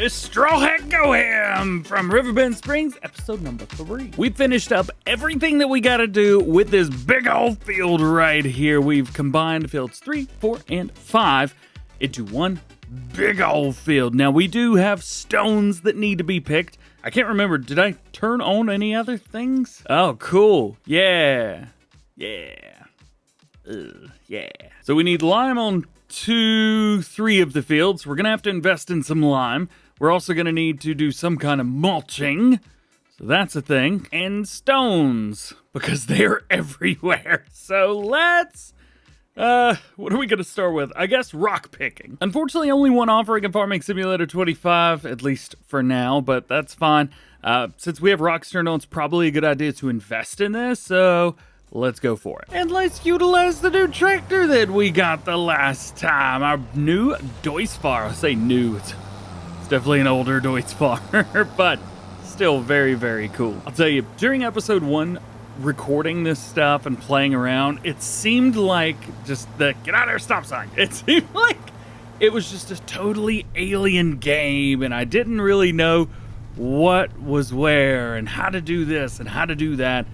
It's DjGoHam from Riverbend Springs, episode number 3. We finished up everything that we gotta do with this big old field right here. We've combined fields 3, 4, and 5 into one big old field. Now, we do have stones that need to be picked. I can't remember, did I turn on any other things? Oh, cool. Yeah. So we need lime on 2, 3 of the fields. We're gonna have to invest in some lime. We're also gonna need to do some kind of mulching. So that's a thing. And stones, because they're everywhere. So let's, what are we gonna start with? I guess rock picking. Unfortunately, only one offering in Farming Simulator 25, at least for now, but that's fine. Since we have rocks turned on, it's probably a good idea to invest in this, so let's go for it. And let's utilize the new tractor that we got the last time. Our new Deutz-Fahr. I say new, it's definitely an older Deutz-Fahr, but still very, very cool. I'll tell you, during episode 1, recording this stuff and playing around, it seemed like just the get out of there stop sign. It seemed like it was just a totally alien game, and I didn't really know what was where and how to do this and how to do that.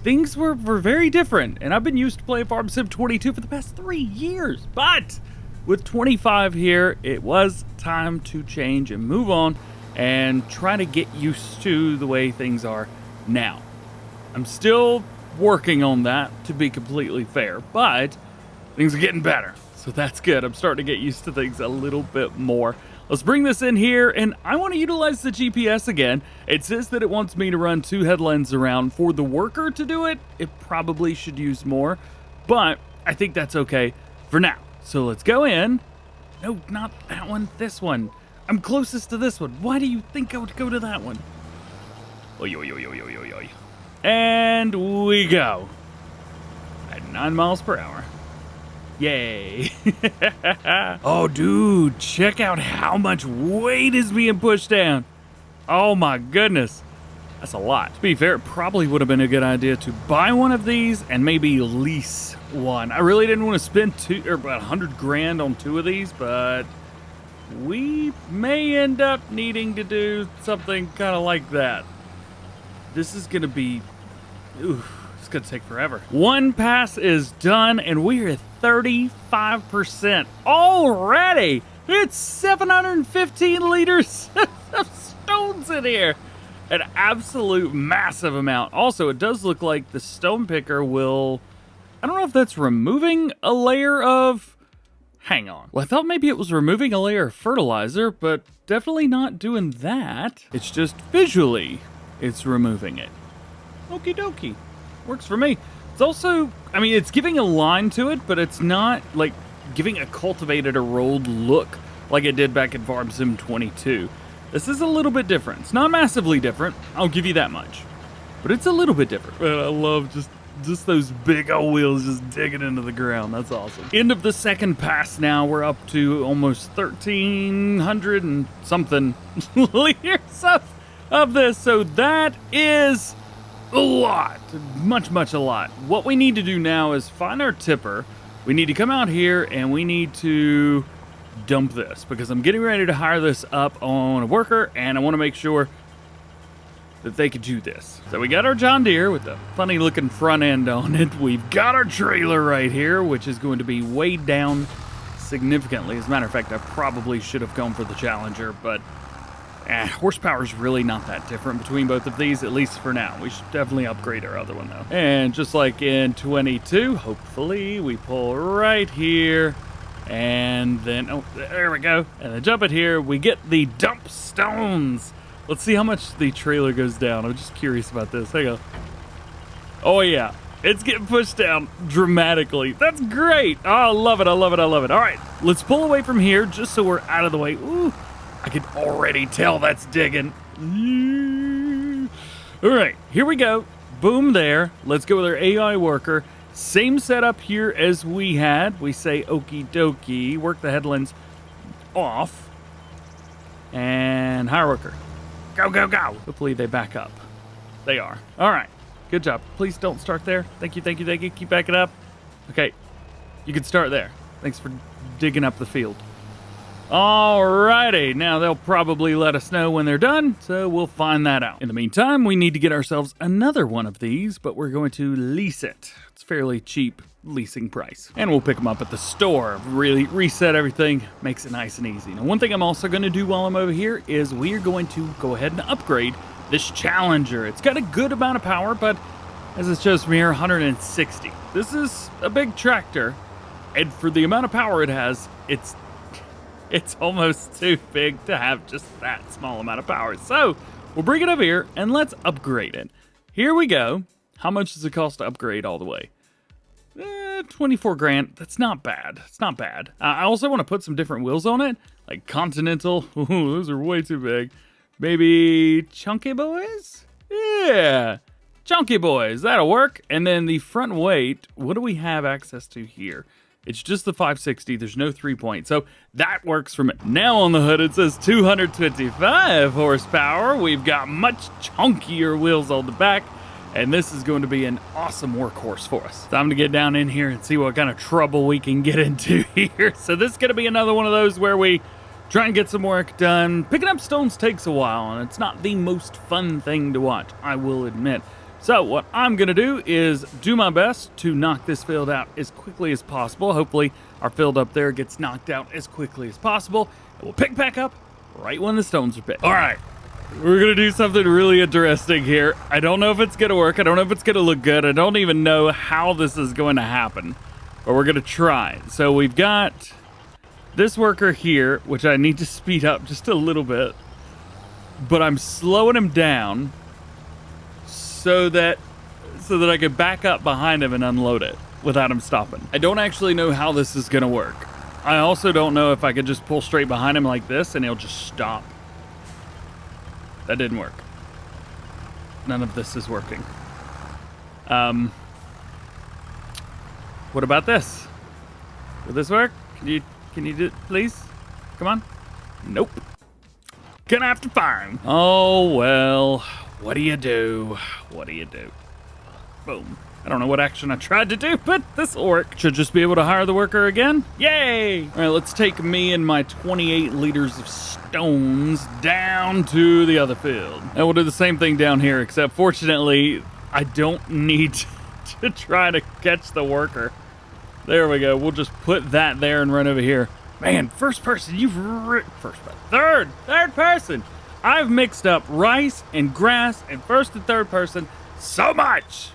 Things were very different, and I've been used to playing Farm Sim 22 for the past 3 years, but with 25 here, it was time to change and move on and try to get used to the way things are now. I'm still working on that, to be completely fair, but things are getting better, so that's good. I'm starting to get used to things a little bit more. Let's bring this in here, and I want to utilize the GPS again. It says that it wants me to run 2 headlands around. For the worker to do it, it probably should use more, but I think that's okay for now. So let's go in. No, not that one, this one. I'm closest to this one. Why do you think I would go to that one? Oy, oy, oy, oy, oy, oy, oy. And we go. At 9 miles per hour. Yay. Oh, dude, check out how much weight is being pushed down. Oh my goodness. That's a lot. To be fair, it probably would have been a good idea to buy one of these and maybe lease one. I really didn't want to spend about 100 grand on 2 of these, but we may end up needing to do something kind of like that. This is going to be, it's going to take forever. One pass is done, and we're at 35% already. It's 715 liters of stones in here. An absolute massive amount. Also, it does look like the stone picker will, I don't know if that's removing a layer of, hang on. Well, I thought maybe it was removing a layer of fertilizer, but definitely not doing that. It's just visually, it's removing it. Okie dokie. Works for me. It's also, I mean, it's giving a line to it, but it's not like giving a cultivated or rolled look like it did back in Farm Sim 22. This is a little bit different. It's not massively different, I'll give you that much, but it's a little bit different. Man, I love just those big old wheels just digging into the ground. That's awesome. End of the second pass now. We're up to almost 1,300 and something liters of this, so that is a lot. Much a lot. What we need to do now is find our tipper. We need to come out here and we need to dump this, because I'm getting ready to hire this up on a worker, and I want to make sure that they could do this. So we got our John Deere with the funny looking front end on it. We've got our trailer right here, which is going to be weighed down significantly. As a matter of fact, I probably should have gone for the Challenger, but horsepower is really not that different between both of these, at least for now. We should definitely upgrade our other one though. And just like in 22, hopefully we pull right here, and then, oh, there we go. And then jump it here, we get the dump stones. Let's see how much the trailer goes down. I'm just curious about this. Hang on. Oh yeah, it's getting pushed down dramatically. That's great. Oh, I love it, I love it, I love it. All right, let's pull away from here just so we're out of the way. Ooh, I can already tell that's digging. All right, here we go. Boom there. Let's go with our AI worker. Same setup here as we had. We say okie dokie. Work the headlands off. And hire worker. Go, go, go. Hopefully they back up. They are. All right. Good job. Please don't start there. Thank you, thank you, thank you. Keep backing up. Okay. You can start there. Thanks for digging up the field. Alrighty, now they'll probably let us know when they're done, so we'll find that out. In the meantime, we need to get ourselves another one of these, but we're going to lease it. It's fairly cheap leasing price. And we'll pick them up at the store, really reset everything, makes it nice and easy. Now, one thing I'm also going to do while I'm over here is we are going to go ahead and upgrade this Challenger. It's got a good amount of power, but as it shows from here, 160. This is a big tractor, and for the amount of power it has, it's almost too big to have just that small amount of power. So we'll bring it up here and let's upgrade it. Here we go. How much does it cost to upgrade all the way? 24 grand. That's not bad. It's not bad. I also want to put some different wheels on it, like Continental. Ooh, those are way too big. Maybe Chunky Boys? Yeah, Chunky Boys. That'll work. And then the front weight, what do we have access to here? It's just the 560. There's no 3-point. So that works for me. Now on the hood, it says 225 horsepower. We've got much chunkier wheels on the back. And this is going to be an awesome workhorse for us. Time to get down in here and see what kind of trouble we can get into here. So this is going to be another one of those where we try and get some work done. Picking up stones takes a while, and it's not the most fun thing to watch, I will admit. So what I'm going to do is do my best to knock this field out as quickly as possible. Hopefully our field up there gets knocked out as quickly as possible. And we'll pick back up right when the stones are picked. All right, we're going to do something really interesting here. I don't know if it's going to work. I don't know if it's going to look good. I don't even know how this is going to happen, but we're going to try. So we've got this worker here, which I need to speed up just a little bit, but I'm slowing him down so that I could back up behind him and unload it without him stopping. I don't actually know how this is gonna work. I also don't know if I could just pull straight behind him like this and he'll just stop. That didn't work. None of this is working. What about this? Will this work? Can you do it, please? Come on. Nope. Gonna have to fire him. Oh, well. What do you do? What do you do? Boom. I don't know what action I tried to do, but this'll work. Should just be able to hire the worker again. Yay! All right, let's take me and my 28 liters of stones down to the other field. And we'll do the same thing down here, except fortunately, I don't need to try to catch the worker. There we go. We'll just put that there and run over here. Man, first person, third person. I've mixed up rice and grass and first and third person so much.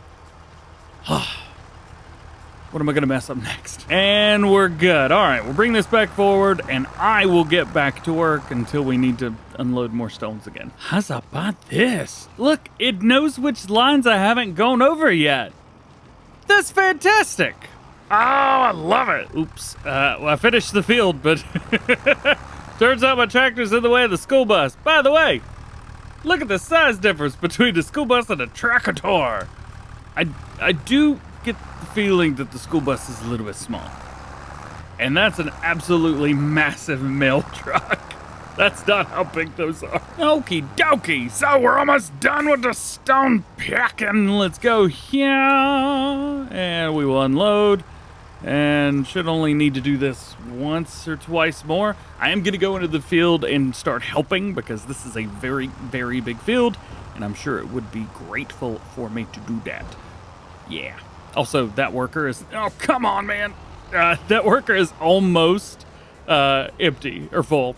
What am I going to mess up next? And we're good. All right, we'll bring this back forward, and I will get back to work until we need to unload more stones again. How's about this? Look, it knows which lines I haven't gone over yet. That's fantastic. Oh, I love it. Oops. Well, I finished the field, but turns out my tractor's in the way of the school bus. By the way, look at the size difference between the school bus and a tractor. I do get the feeling that the school bus is a little bit small. And that's an absolutely massive mail truck. That's not how big those are. Okie dokie. So we're almost done with the stone picking. Let's go here. And we will unload. And should only need to do this once or twice more. I am going to go into the field and start helping because this is a very, very big field. And I'm sure it would be grateful for me to do that. Yeah. Also, that worker is... Oh, come on, man. That worker is almost empty or full.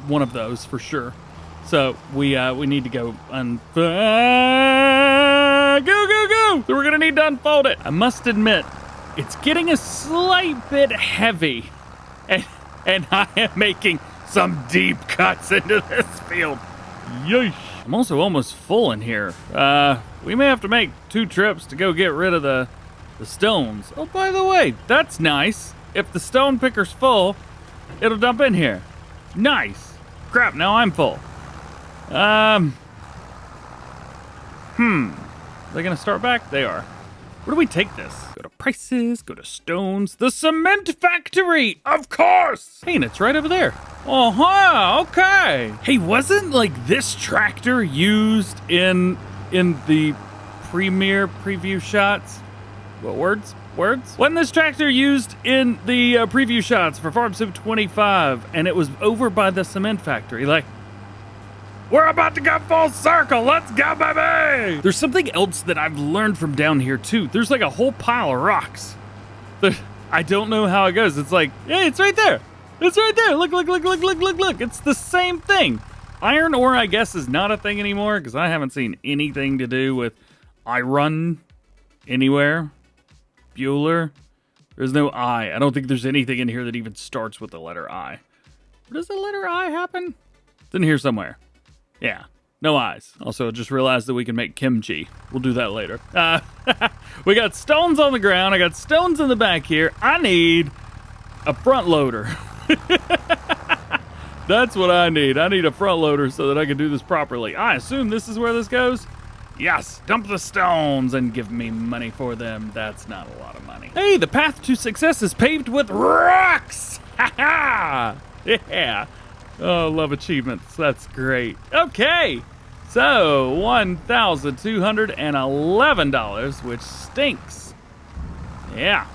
One of those for sure. So we need to go go. So we're going to need to unfold it. I must admit, it's getting a slight bit heavy, and I am making some deep cuts into this field. Yeesh. I'm also almost full in here. We may have to make 2 trips to go get rid of the stones. Oh, by the way, that's nice. If the stone picker's full, it'll dump in here. Nice. Crap, now I'm full. Are they gonna start back? They are. Where do we take this? Go to prices, go to stones. The cement factory, of course. Hey, and it's right over there. Okay. Hey, wasn't like this tractor used in the premiere preview shots? What words? words. When this tractor used in the preview shots for Farm Sim 25, and it was over by the cement factory. Like, we're about to go full circle. Let's go, baby. There's something else that I've learned from down here, too. There's like a whole pile of rocks. I don't know how it goes. It's like, hey, it's right there. It's right there. Look, look, look, look, look, look, look. It's the same thing. Iron ore, I guess, is not a thing anymore because I haven't seen anything to do with iron anywhere. Bueller. There's no I. I don't think there's anything in here that even starts with the letter I. Does the letter I happen? It's in here somewhere. Yeah. No eyes. Also, just realized that we can make kimchi. We'll do that later. We got stones on the ground. I got stones in the back here. I need a front loader. That's what I need. I need a front loader so that I can do this properly. I assume this is where this goes. Yes, dump the stones and give me money for them. That's not a lot of money. Hey, the path to success is paved with rocks. Ha ha! Yeah. Oh, love achievements. That's great. Okay. So, $1,211, which stinks. Yeah.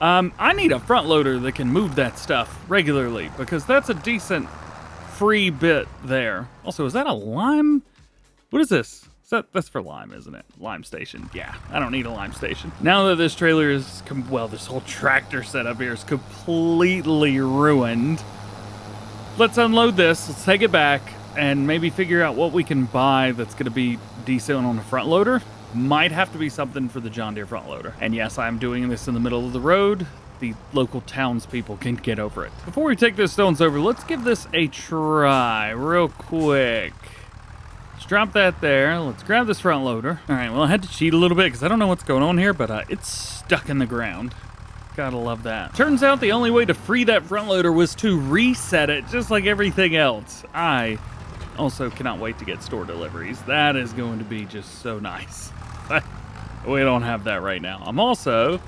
I need a front loader that can move that stuff regularly because that's a decent free bit there. Also, is that a lime? What is this? That's for lime, isn't it? Lime station. Yeah, I don't need a lime station. Now that this trailer is, well, this whole tractor setup here is completely ruined. Let's unload this. Let's take it back and maybe figure out what we can buy that's going to be decent on a front loader. Might have to be something for the John Deere front loader. And yes, I'm doing this in the middle of the road. The local townspeople can get over it. Before we take those stones over, let's give this a try real quick. Let's drop that there. Let's grab this front loader. All right, well, I had to cheat a little bit because I don't know what's going on here, but it's stuck in the ground. Gotta love that. Turns out the only way to free that front loader was to reset it, just like everything else. I also cannot wait to get store deliveries. That is going to be just so nice. We don't have that right now. I'm also,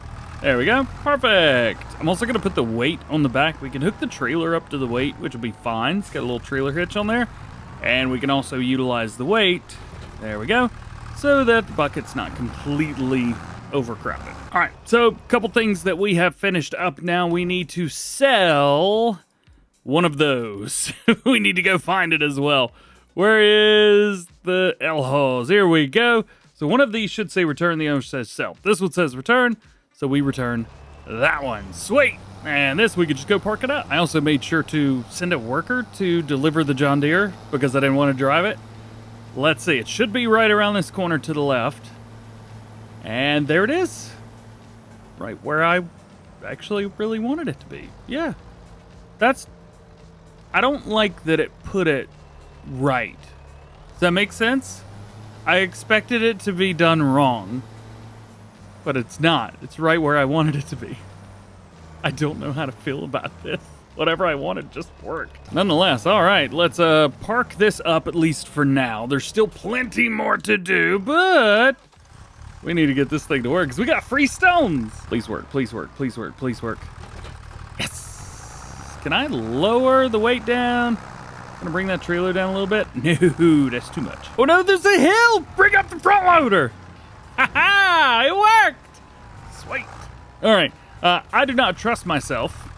there we go, perfect. I'm also gonna put the weight on the back. We can hook the trailer up to the weight, which will be fine. It's got a little trailer hitch on there. And we can also utilize the weight, there we go, so that the bucket's not completely overcrowded. All right, so a couple things that we have finished up now. We need to sell one of those. We need to go find it as well. Where is the El-Hos? Here we go. So one of these should say return, the other says sell. This one says return, so we return that one. Sweet. And this, we could just go park it up. I also made sure to send a worker to deliver the John Deere because I didn't want to drive it. Let's see, it should be right around this corner to the left. And there it is. Right where I actually really wanted it to be. Yeah. I don't like that it put it right. Does that make sense? I expected it to be done wrong, but it's not. It's right where I wanted it to be. I don't know how to feel about this. Whatever I wanted just worked. Nonetheless, all right, let's park this up at least for now. There's still plenty more to do, but we need to get this thing to work because we got free stones. Please work, please work, please work, please work. Yes. Can I lower the weight down? Gonna bring that trailer down a little bit? No, that's too much. Oh no, there's a hill! Bring up the front loader! Ha ha! It worked! Sweet. All right, I do not trust myself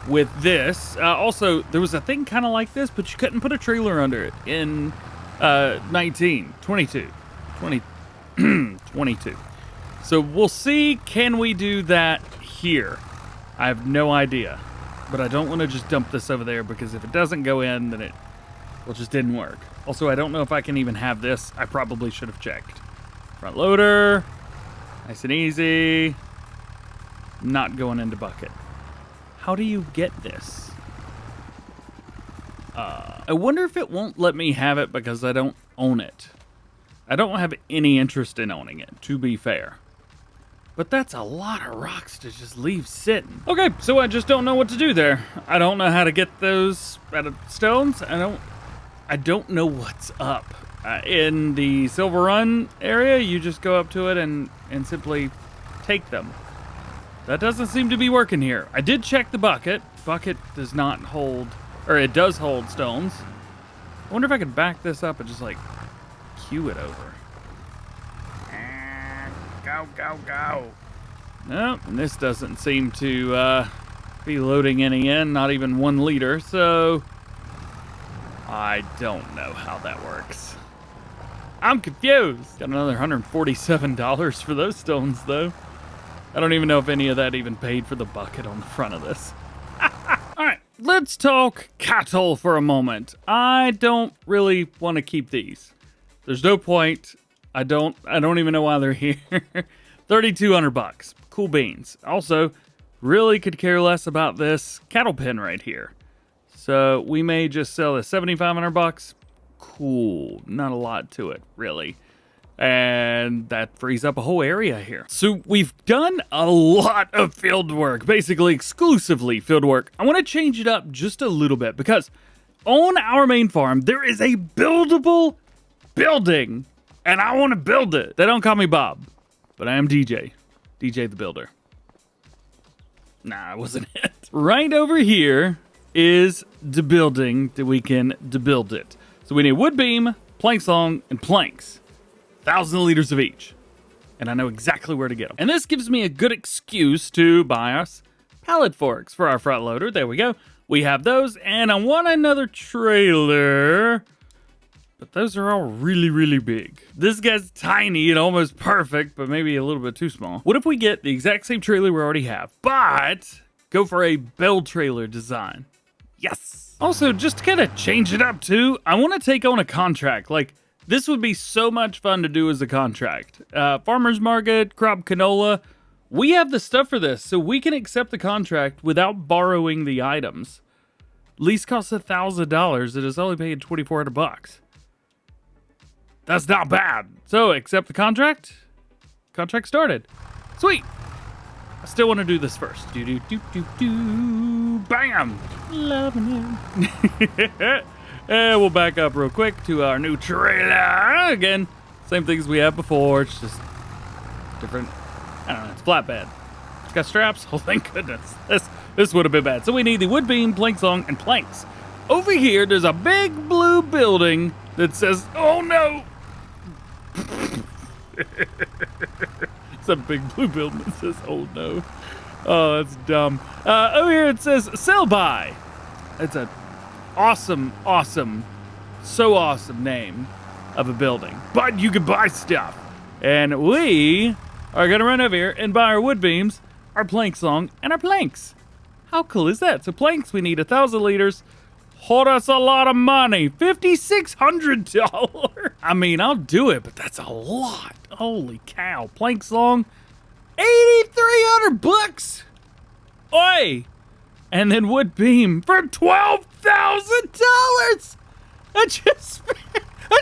with this. Also, there was a thing kind of like this, but you couldn't put a trailer under it in 22. So we'll see, can we do that here? I have no idea. But I don't want to just dump this over there because if it doesn't go in, then it just didn't work. Also, I don't know if I can even have this. I probably should have checked. Front loader, nice and easy. Not going into bucket. How do you get this? I wonder if it won't let me have it because I don't own it. I don't have any interest in owning it, to be fair. But that's a lot of rocks to just leave sitting. Okay, so I just don't know what to do there. I don't know how to get those out of stones. I don't know what's up. In the Silver Run area, you just go up to it and simply take them. That doesn't seem to be working here. I did check the bucket. Bucket does not hold, or it does hold stones. I wonder if I could back this up and just like queue it over. Go, go, go. Nope, and this doesn't seem to be loading any in, not even 1 liter, so I don't know how that works. I'm confused. Got another $147 for those stones, though. I don't even know if any of that even paid for the bucket on the front of this. All right, let's talk cattle for a moment. I don't really want to keep these. There's no point. I don't even know why they're here. $3,200. Cool beans. Also, really could care less about this cattle pen right here. So we may just sell this $7,500. Cool. Not a lot to it, really. And that frees up a whole area here. So we've done a lot of field work, basically exclusively field work. I want to change it up just a little bit because on our main farm, there is a buildable building and I want to build it. They don't call me Bob, but I am DJ the Builder. Nah, it wasn't it. Right over here is the building that we can build it. So we need wood beam, plank song, and planks. 1,000 liters of each. And I know exactly where to get them. And this gives me a good excuse to buy us pallet forks for our front loader. There we go. We have those, and I want another trailer. But those are all really, really big. This guy's tiny and almost perfect, but maybe a little bit too small. What if we get the exact same trailer we already have, but go for a bell trailer design? Yes. Also, just to kind of change it up too, I want to take on a contract. Like, this would be so much fun to do as a contract. Farmer's market, crop canola. We have the stuff for this, so we can accept the contract without borrowing the items. Lease costs $1,000. It is only paying $2,400. That's not bad. So, accept the contract. Contract started. Sweet. I still want to do this first. Bam. Loving it. And we'll back up real quick to our new trailer. Again, same things we had before. It's just different. I don't know. It's flatbed. It's got straps. Oh, thank goodness. This would have been bad. So we need the wood beam, plank song, and planks. Over here, there's a big blue building that says, oh no. It's a big blue building that says, oh no. Oh, that's dumb. Over here it says, sell by. It's a awesome, so awesome name of a building. But you can buy stuff. And we are going to run over here and buy our wood beams, our plank song, and our planks. How cool is that? So planks, we need 1,000 liters. Hold us a lot of money. $5,600. I mean, I'll do it, but that's a lot. Holy cow. Plank song, $8,300. Oi! And then wood beam for $12,000. I just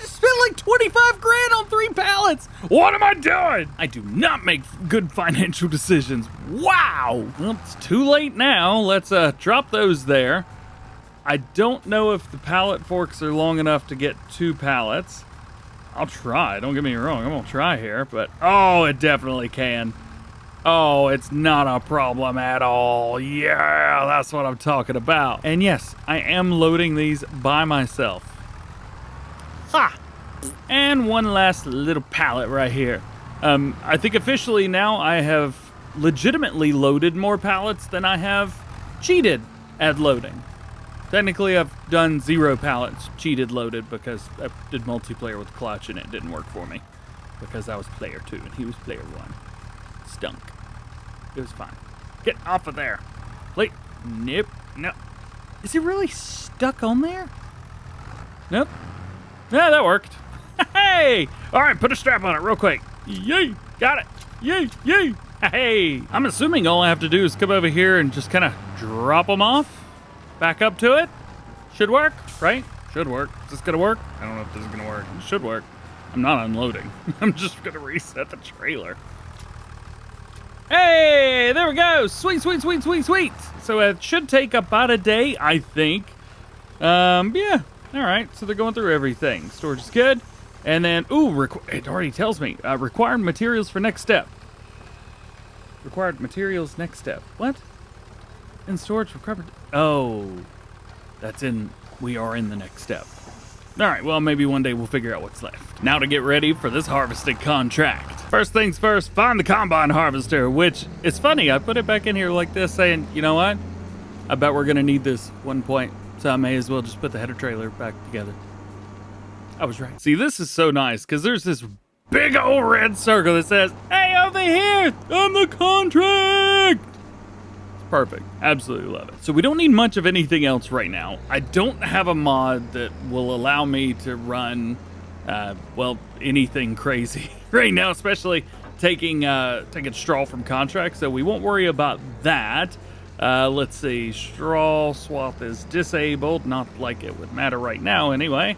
spent like 25 grand on 3 pallets. What am I doing? I do not make good financial decisions. Wow. Well, it's too late now. Let's drop those there. I don't know if the pallet forks are long enough to get 2 pallets. I'll try. Don't get me wrong. I'm going to try here, but oh, it definitely can. Oh, it's not a problem at all. Yeah, that's what I'm talking about. And yes, I am loading these by myself. Ha! And one last little pallet right here. I think officially now I have legitimately loaded more pallets than I have cheated at loading. Technically, I've done 0 pallets cheated loaded because I did multiplayer with Clutch and it didn't work for me. Because I was player 2 and he was player 1. Stunk. It was fine. Get off of there. Wait. Nope. No. Is it really stuck on there? Nope. Yeah, that worked. Hey! Alright, put a strap on it real quick. Yay! Got it. Yay! Yay! Hey! I'm assuming all I have to do is come over here and just kind of drop them off. Back up to it. Should work, right? Should work. Is this gonna work? I don't know if this is gonna work. It should work. I'm not unloading. I'm just gonna reset the trailer. Hey, there we go. Sweet, sweet, sweet, sweet, sweet. So it should take about a day, I think. Yeah. All right. So they're going through everything. Storage is good. And then, ooh, it already tells me required materials for next step. Required materials next step. What? In storage required. Oh, that's in. We are in the next step. All right. Well, maybe one day we'll figure out what's left. Now to get ready for this harvesting contract. First things first, find the combine harvester, which is funny. I put it back in here like this saying, you know what? I bet we're gonna need this one point, so I may as well just put the header trailer back together. I was right. See, this is so nice because there's this big old red circle that says, hey, over here, I'm the contract. It's perfect. Absolutely love it. So we don't need much of anything else right now. I don't have a mod that will allow me to run, well, anything crazy right now, especially taking straw from contracts. So we won't worry about that. Let's see. Straw swath is disabled. Not like it would matter right now anyway.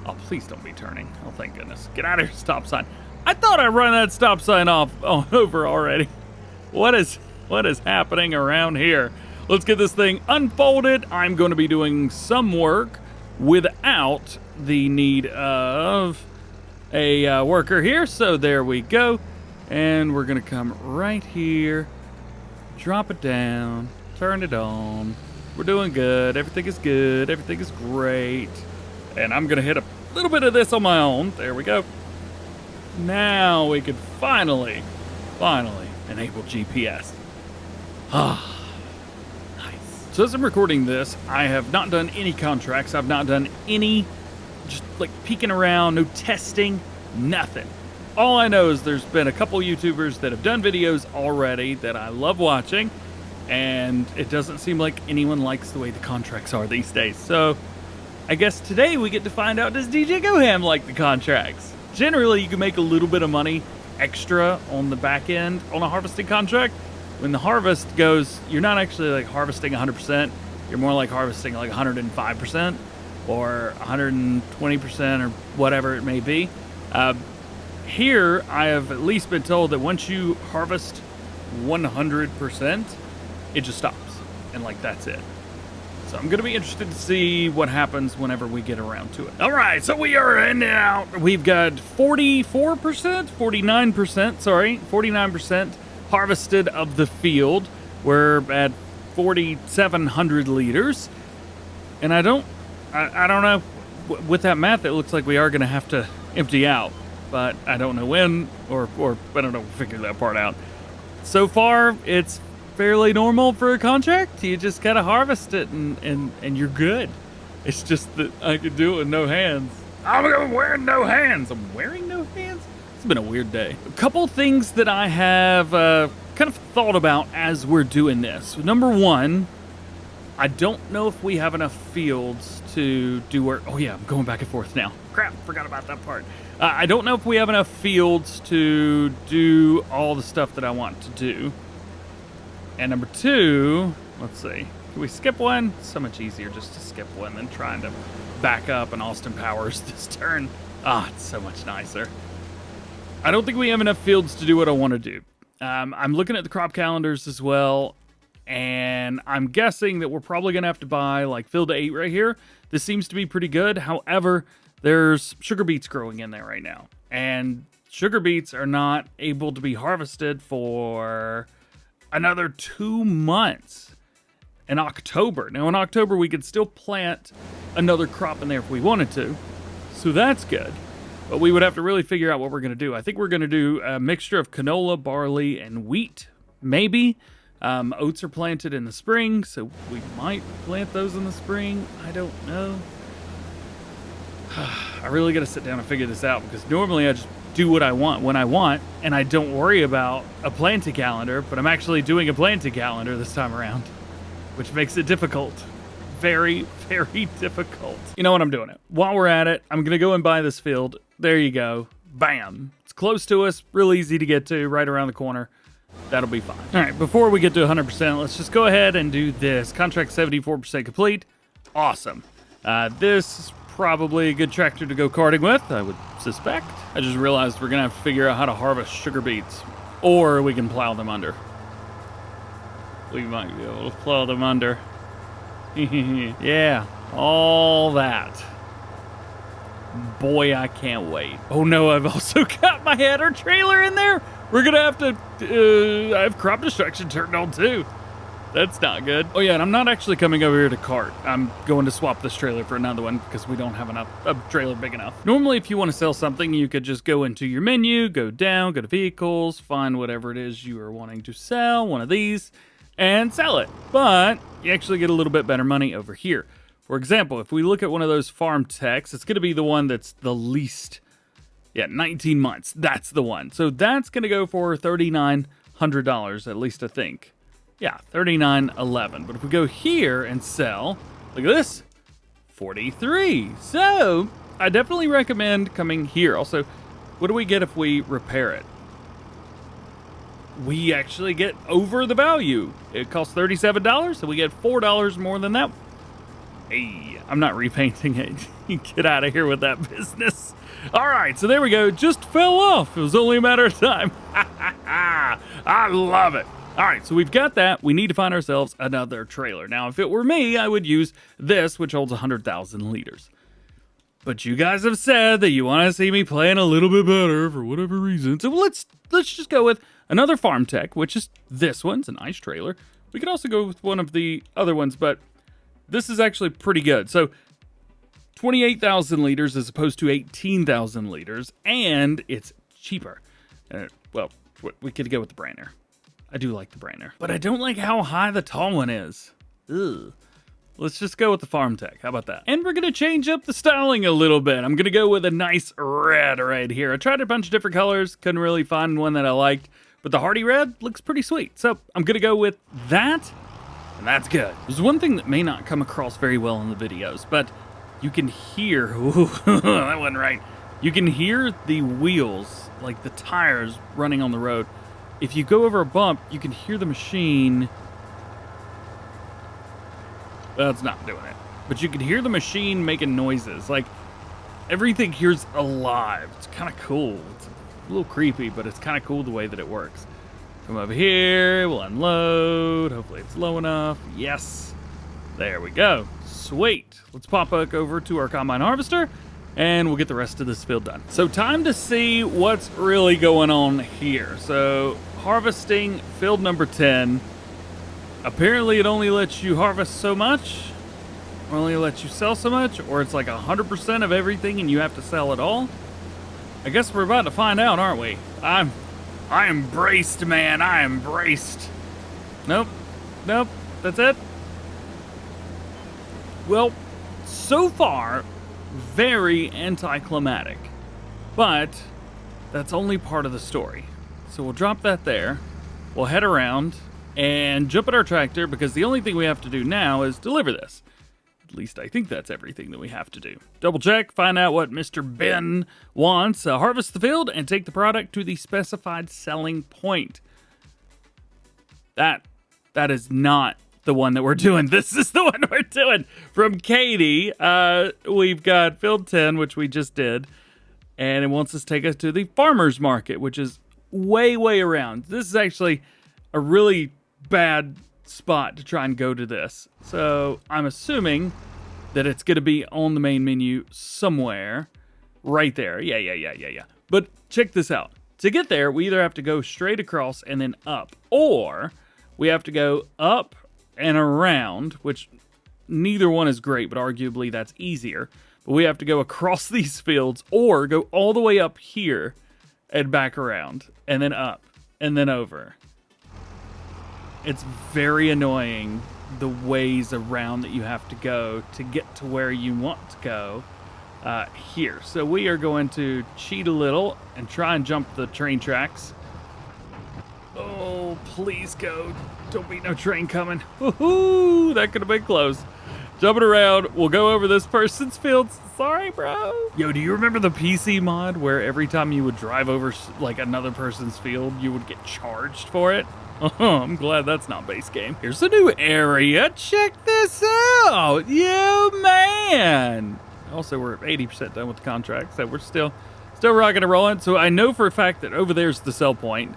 Oh, please don't be turning. Oh, thank goodness. Get out of here, stop sign. I thought I run that stop sign off over already. What is happening around here? Let's get this thing unfolded. I'm going to be doing some work without the need of a worker here. So there we go. And we're going to come right here, drop it down, turn it on. We're doing good. Everything is good. Everything is great. And I'm going to hit a little bit of this on my own. There we go. Now we can finally enable GPS. Ah, nice. So as I'm recording this, I have not done any contracts. I've not done any just like peeking around, no testing, nothing. All I know is there's been a couple YouTubers that have done videos already that I love watching, and it doesn't seem like anyone likes the way the contracts are these days. So I guess today we get to find out, does DjGoHam like the contracts? Generally, you can make a little bit of money extra on the back end on a harvesting contract. When the harvest goes, you're not actually like harvesting 100%. You're more like harvesting like 105% or 120% or whatever it may be. Here, I have at least been told that once you harvest 100%, it just stops. And like, that's it. So I'm going to be interested to see what happens whenever we get around to it. All right, so we are in and out. We've got 49% harvested of the field. We're at 4,700 liters. And I don't know. With that math, it looks like we are going to have to empty out. But I don't know when, or I don't know, figure that part out. So far, it's fairly normal for a contract. You just gotta harvest it and you're good. It's just that I could do it with no hands. I'm wearing no hands. I'm wearing no hands? It's been a weird day. A couple things that I have kind of thought about as we're doing this. Number one, I don't know if we have enough fields to do work. Oh yeah, I'm going back and forth now. Crap, forgot about that part. I don't know if we have enough fields to do all the stuff that I want to do. And number two, let's see. Can we skip one? It's so much easier just to skip one than trying to back up and Austin Powers this turn. Ah, it's so much nicer. I don't think we have enough fields to do what I want to do. I'm looking at the crop calendars as well, and I'm guessing that we're probably going to have to buy like field 8 right here. This seems to be pretty good. However, there's sugar beets growing in there right now, and sugar beets are not able to be harvested for another 2 months in October. Now in October, we could still plant another crop in there if we wanted to. So that's good. But we would have to really figure out what we're going to do. I think we're going to do a mixture of canola, barley, and wheat, maybe. Oats are planted in the spring, so we might plant those in the spring. I don't know. I really got to sit down and figure this out, because normally I just do what I want when I want, and I don't worry about a planting calendar, but I'm actually doing a planting calendar this time around, which makes it difficult. Very, very difficult. You know what? I'm doing it. While we're at it, I'm going to go and buy this field. There you go. Bam. It's close to us, real easy to get to, right around the corner. That'll be fine. All right, before we get to 100%, let's just go ahead and do this. Contract 74% complete. Awesome. This is probably a good tractor to go karting with, I would suspect. I just realized we're going to have to figure out how to harvest sugar beets, or we can plow them under. We might be able to plow them under. Yeah, all that. Boy, I can't wait. Oh no, I've also got my header trailer in there. We're gonna have to, I have crop destruction turned on too. That's not good. Oh yeah, and I'm not actually coming over here to cart. I'm going to swap this trailer for another one because we don't have a trailer big enough. Normally, if you want to sell something, you could just go into your menu, go down, go to vehicles, find whatever it is you are wanting to sell, one of these, and sell it. But you actually get a little bit better money over here. For example, if we look at one of those farm techs, it's going to be the one that's the least. Yeah, 19 months. That's the one. So that's going to go for $3,900, at least I think. Yeah, $39.11. But if we go here and sell, look at this, $43. So I definitely recommend coming here. Also, what do we get if we repair it? We actually get over the value. It costs $37, so we get $4 more than that. Hey, I'm not repainting it. Get out of here with that business. All right, so there we go. Just fell off. It was only a matter of time. I love it. All right, so we've got that. We need to find ourselves another trailer. Now, if it were me, I would use this, which holds 100,000 liters. But you guys have said that you want to see me playing a little bit better for whatever reason. So let's just go with another farm tech, which is this one. It's a nice trailer. We could also go with one of the other ones, but this is actually pretty good. So 28,000 liters as opposed to 18,000 liters, and it's cheaper. Well, we could go with the Brainer. I do like the Brainer, but I don't like how high the tall one is. Ugh. Let's just go with the farm tech. How about that? And we're going to change up the styling a little bit. I'm going to go with a nice red right here. I tried a bunch of different colors. Couldn't really find one that I liked, but the Hardy red looks pretty sweet. So I'm going to go with that, and that's good. There's one thing that may not come across very well in the videos, but you can hear, ooh, that wasn't right. You can hear the wheels, like the tires running on the road. If you go over a bump, you can hear the machine. Well, it's not doing it. But you can hear the machine making noises. Like, everything here's alive. It's kind of cool. It's a little creepy, but it's kind of cool the way that it works. Come over here. We'll unload. Hopefully it's low enough. Yes. There we go. Sweet. Let's pop back over to our combine harvester, and we'll get the rest of this field done. So time to see what's really going on here. So harvesting field number 10. Apparently it only lets you harvest so much, or only lets you sell so much, or it's like 100% of everything and you have to sell it all. I guess we're about to find out, aren't we? I am braced, man. I am braced. Nope. That's it. Well, so far, very anticlimactic, but that's only part of the story. So we'll drop that there. We'll head around and jump at our tractor, because the only thing we have to do now is deliver this. At least I think that's everything that we have to do. Double check, find out what Mr. Ben wants, harvest the field, and take the product to the specified selling point. That is not the one that we're doing. This is the one we're doing. From Katie, we've got field 10, which we just did, and it wants us to take us to the farmer's market, which is way around. This is actually a really bad spot to try and go to this. So I'm assuming that it's going to be on the main menu somewhere right there. Yeah. But check this out. To get there, we either have to go straight across and then up, or we have to go up and around, which neither one is great, but arguably that's easier. But we have to go across these fields, or go all the way up here and back around, and then up and then over. It's very annoying, the ways around that you have to go to get to where you want to go here. So we are going to cheat a little and try and jump the train tracks. Oh, please go. Don't be no train coming. Woohoo! That could have been close. Jumping around. We'll go over this person's fields. Sorry, bro. Yo, do you remember the PC mod where every time you would drive over like another person's field, you would get charged for it? Oh, I'm glad that's not base game. Here's a new area. Check this out. Yo, man. Also, we're 80% done with the contract, so we're still rocking and rolling. So I know for a fact that over there's the sell point.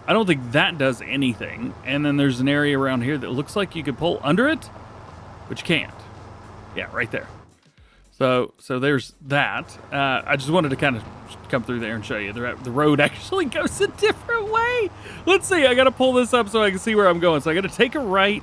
I don't think that does anything. And then there's an area around here that looks like you could pull under it, but you can't. Yeah, right there. So there's that. I just wanted to kind of come through there and show you. The road actually goes a different way. Let's see. I got to pull this up so I can see where I'm going. So I got to take a right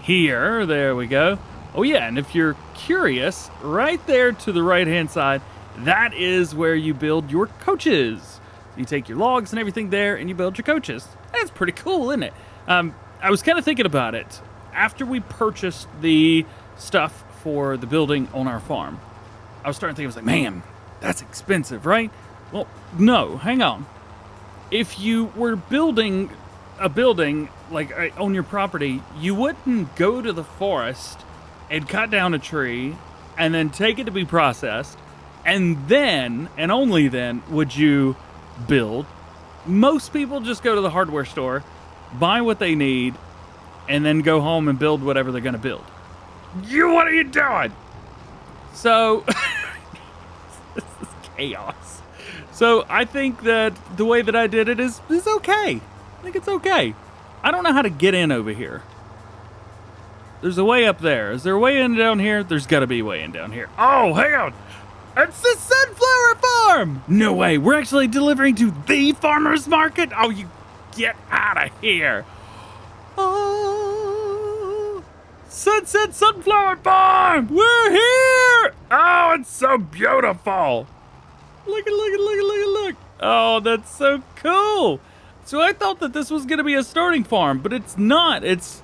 here. There we go. Oh, yeah. And if you're curious, right there to the right-hand side, that is where you build your coaches. You take your logs and everything there, and you build your coaches. That's pretty cool, isn't it? I was kind of thinking about it. After we purchased the stuff for the building on our farm, I was starting to think, I was like, man, that's expensive, right? Well, no, hang on. If you were building a building like on your property, you wouldn't go to the forest and cut down a tree and then take it to be processed, and then, and only then, would you build. Most people just go to the hardware store, buy what they need, and then go home and build whatever they're going to build. What are you doing? So, this is chaos. So, I think that the way that I did it is okay. I think it's okay. I don't know how to get in over here. There's a way up there. Is there a way in down here? There's got to be a way in down here. Oh, hang on. It's the sunflower farm! No way. We're actually delivering to the farmer's market? Oh, you get out of here. Oh, Sunset Sunflower Farm! We're here! Oh, it's so beautiful. Look. Oh, that's so cool. So I thought that this was going to be a starting farm, but it's not. It's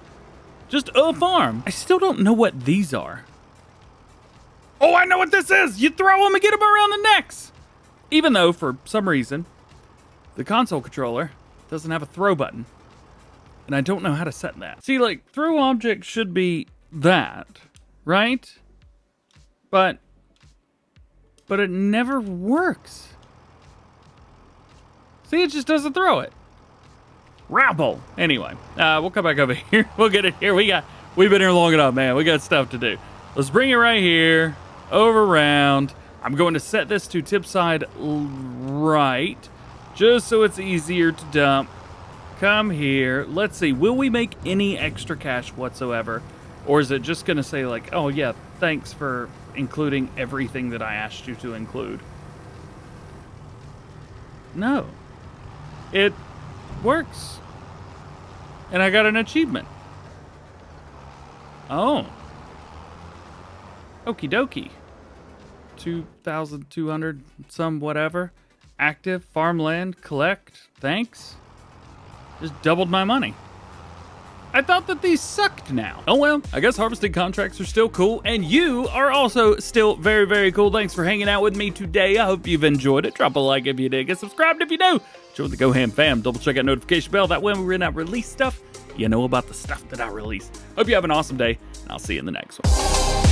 just a farm. I still don't know what these are. Oh, I know what this is! You throw them and get them around the necks! Even though, for some reason, the console controller doesn't have a throw button. And I don't know how to set that. See, like, throw object should be that, right? But it never works. See, it just doesn't throw it. Rabble. Anyway, we'll come back over here. We'll get it here. We've been here long enough, man. We got stuff to do. Let's bring it right here. Over around. I'm going to set this to tip side right, just so it's easier to dump. Come here. Let's see. Will we make any extra cash whatsoever? Or is it just going to say like, oh yeah, thanks for including everything that I asked you to include? No. It works. And I got an achievement. Oh. Okie dokie. 2,200 some whatever. Active, farmland, collect, thanks. Just doubled my money. I thought that these sucked now. Oh well, I guess harvesting contracts are still cool, and you are also still very, very cool. Thanks for hanging out with me today. I hope you've enjoyed it. Drop a like if you did. Get subscribed if you do. Join the GoHam fam. Double check that notification bell. That way when we release stuff, you know about the stuff that I release. Hope you have an awesome day, and I'll see you in the next one.